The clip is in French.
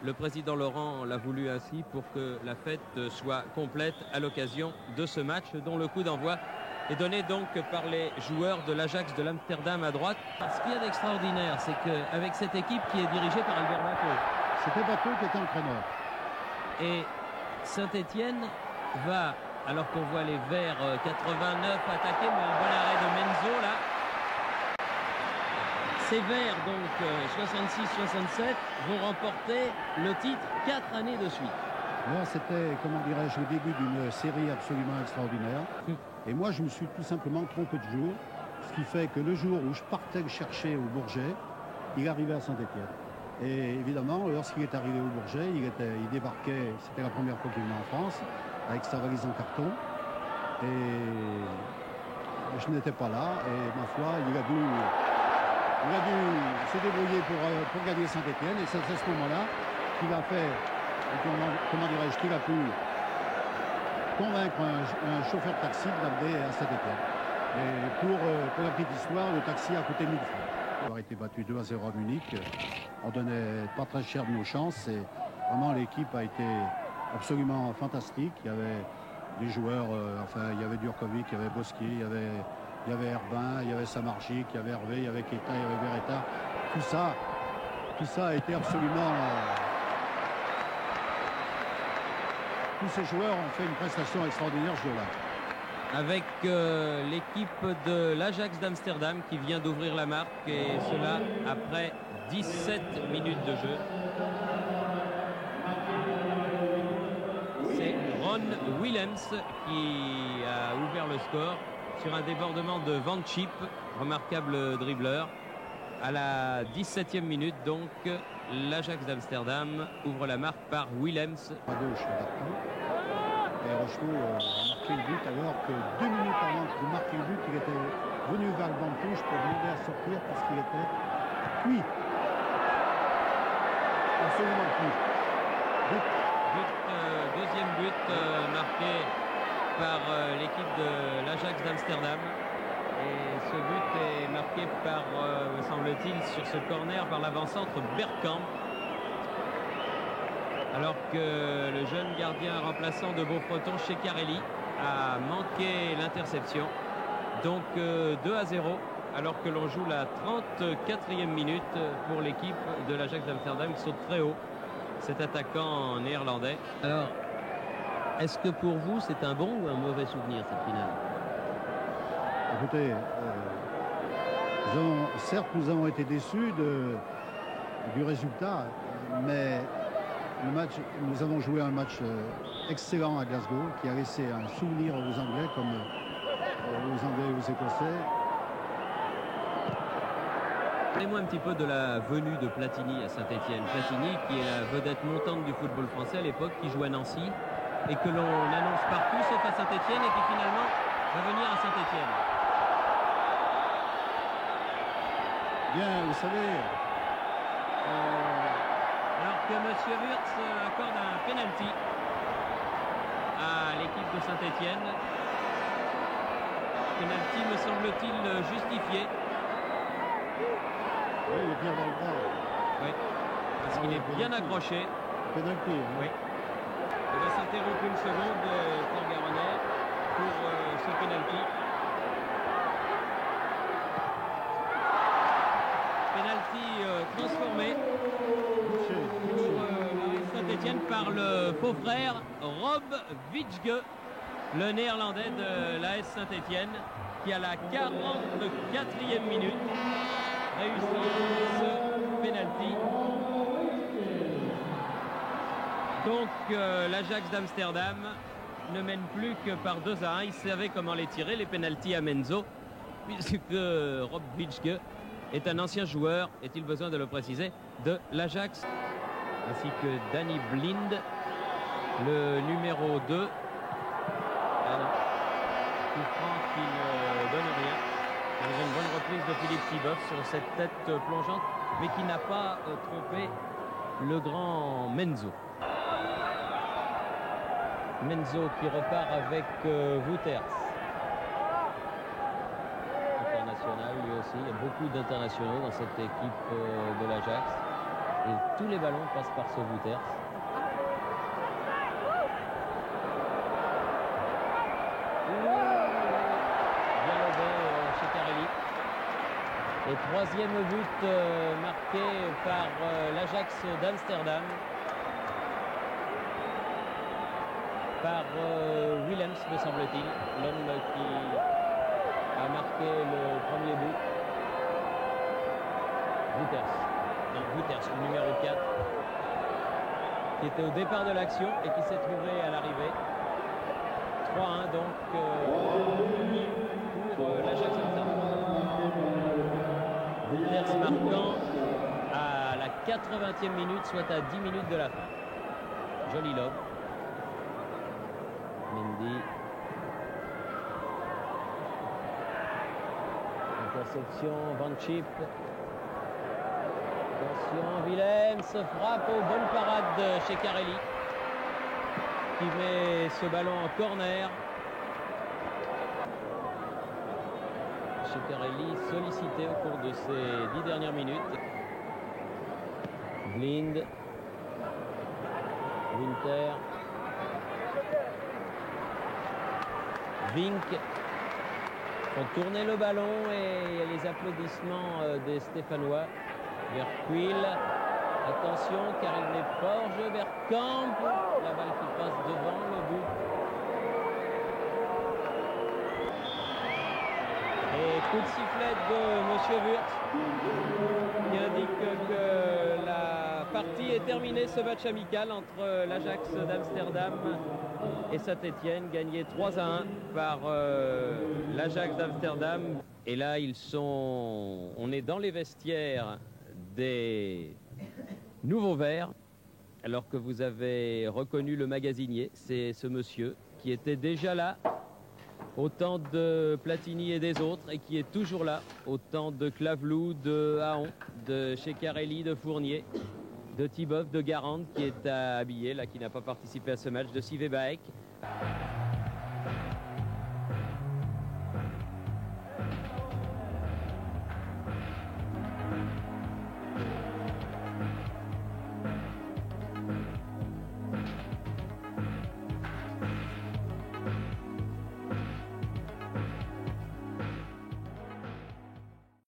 Le président Laurent l'a voulu ainsi pour que la fête soit complète à l'occasion de ce match dont le coup d'envoi est donné donc par les joueurs de l'Ajax de l'Amsterdam à droite. Ce qu'il y a d'extraordinaire, c'est qu'avec cette équipe qui est dirigée par Albert Baco. C'était Baco qui était entraîneur. Et Saint-Étienne va, alors qu'on voit les Verts 89 attaquer, mais un bon arrêt de Menzo là. Ces Verts, donc 66-67, vont remporter le titre 4 années de suite. Moi, c'était, comment dirais-je, le début d'une série absolument extraordinaire. Et moi, je me suis tout simplement trompé de jour. Ce qui fait que le jour où je partais le chercher au Bourget, il arrivait à Saint-Étienne. Et évidemment, lorsqu'il est arrivé au Bourget, il débarquait, c'était la première fois qu'il venait en France, avec sa valise en carton. Et je n'étais pas là. Et ma foi, il a dû se débrouiller pour gagner Saint-Étienne. Et c'est à ce moment-là qu'il a fait, comment dirais-je, qu'il a pu convaincre un chauffeur de taxi de l'amener à Saint-Étienne. Et pour la petite histoire, le taxi a coûté 1000 francs. On a été battu 2-0 à Munich. On donnait pas très cher de nos chances. Et vraiment, l'équipe a été absolument fantastique. Il y avait des joueurs, il y avait Durkovic, il y avait Bosquier, il y avait Herbin, il y avait Samardzic, il y avait Hervé, il y avait Keita, il y avait Beretta. Tout ça a été absolument... tous ces joueurs ont fait une prestation extraordinaire ce jour-là. Avec l'équipe de l'Ajax d'Amsterdam qui vient d'ouvrir la marque, et cela après 17 minutes de jeu. C'est Ron Willems qui a ouvert le score sur un débordement de Van Schip, remarquable dribbleur. À la 17e minute, donc, l'Ajax d'Amsterdam ouvre la marque par Willems. À gauche, et Rochereau a marqué le but alors que 2 minutes avant de marquer le but, il était venu vers le banc de touche pour demander à sortir parce qu'il était cuit. Absolument cuit. Deuxième but marqué par l'équipe de l'Ajax d'Amsterdam. Et ce but est marqué par, me semble-t-il, sur ce corner par l'avant-centre Bergkamp. Alors que le jeune gardien remplaçant de Beaufreton, Ceccarelli, a manqué l'interception. Donc 2-0, alors que l'on joue la 34e minute pour l'équipe de l'Ajax d'Amsterdam qui saute très haut. Cet attaquant néerlandais. Alors, est-ce que pour vous, c'est un bon ou un mauvais souvenir, cette finale? Écoutez, certes, nous avons été déçus du résultat, mais nous avons joué un match excellent à Glasgow, qui a laissé un souvenir aux Anglais, comme aux Anglais et aux Écossais. Parlez-moi un petit peu de la venue de Platini à Saint-Étienne. Platini, qui est la vedette montante du football français à l'époque, qui joue à Nancy, et que l'on annonce partout, sauf à Saint-Étienne, et qui finalement va venir à Saint-Étienne. Bien, vous savez... Alors que M. Wurtz accorde un penalty à l'équipe de Saint-Étienne. Penalty, me semble-t-il, justifié. Oui, il est bien dans le bras. Oui, parce qu'il est bien accroché. Penalty, hein. Oui. Il va s'interrompre une seconde, Paul Garonnet, pour ce penalty. Penalty transformé pour Saint-Étienne par le faux frère Rob Witschge, le néerlandais de l'AS Saint-Étienne, qui à la 44e minute réussit ce penalty. Donc l'Ajax d'Amsterdam ne mène plus que par 2-1. Il savait comment les tirer, les pénaltys à Menzo, puisque Rob Witschge est un ancien joueur, est-il besoin de le préciser, de l'Ajax, ainsi que Danny Blind, le numéro 2. Coup franc qui ne donne rien. Il y avait une bonne reprise de Philippe Thiboff sur cette tête plongeante, mais qui n'a pas trompé le grand Menzo. Menzo qui repart avec Wouters. International lui aussi. Il y a beaucoup d'internationaux dans cette équipe de l'Ajax. Et tous les ballons passent par ce Wouters. Bien levé chez Carelli. Et troisième but marqué par l'Ajax d'Amsterdam. Par Willems, me semble-t-il, l'homme qui a marqué le premier but. Wouters, le numéro 4, qui était au départ de l'action et qui s'est trouvé à l'arrivée. 3-1 donc pour l'Ajax Amsterdam. Wouters marquant à la 80e minute, soit à 10 minutes de la fin. Joli lob. Mendy. Interception, Van Schip. Attention, Willems frappe aux bonnes parades chez Carelli, qui met ce ballon en corner. Chez Carelli, sollicité au cours de ces 10 dernières minutes. Blind. Winter. Vink font tourner le ballon et les applaudissements des Stéphanois. Verkuil, attention car il n'est pas hors jeu. Bergkamp, la balle qui passe devant le but. Et coup de sifflet de Monsieur Wurtz qui indique que la partie est terminée, ce match amical entre l'Ajax d'Amsterdam et Saint-Étienne, gagné 3-1 par l'Ajax d'Amsterdam. Et là, on est dans les vestiaires des Nouveaux Verts, alors que vous avez reconnu le magasinier. C'est ce monsieur qui était déjà là au temps de Platini et des autres, et qui est toujours là au temps de Clavelou, de Haon, de chez Carelli, de Fournier, de Thibaut, de Garand qui est habillé, là, qui n'a pas participé à ce match, de Sivebaek.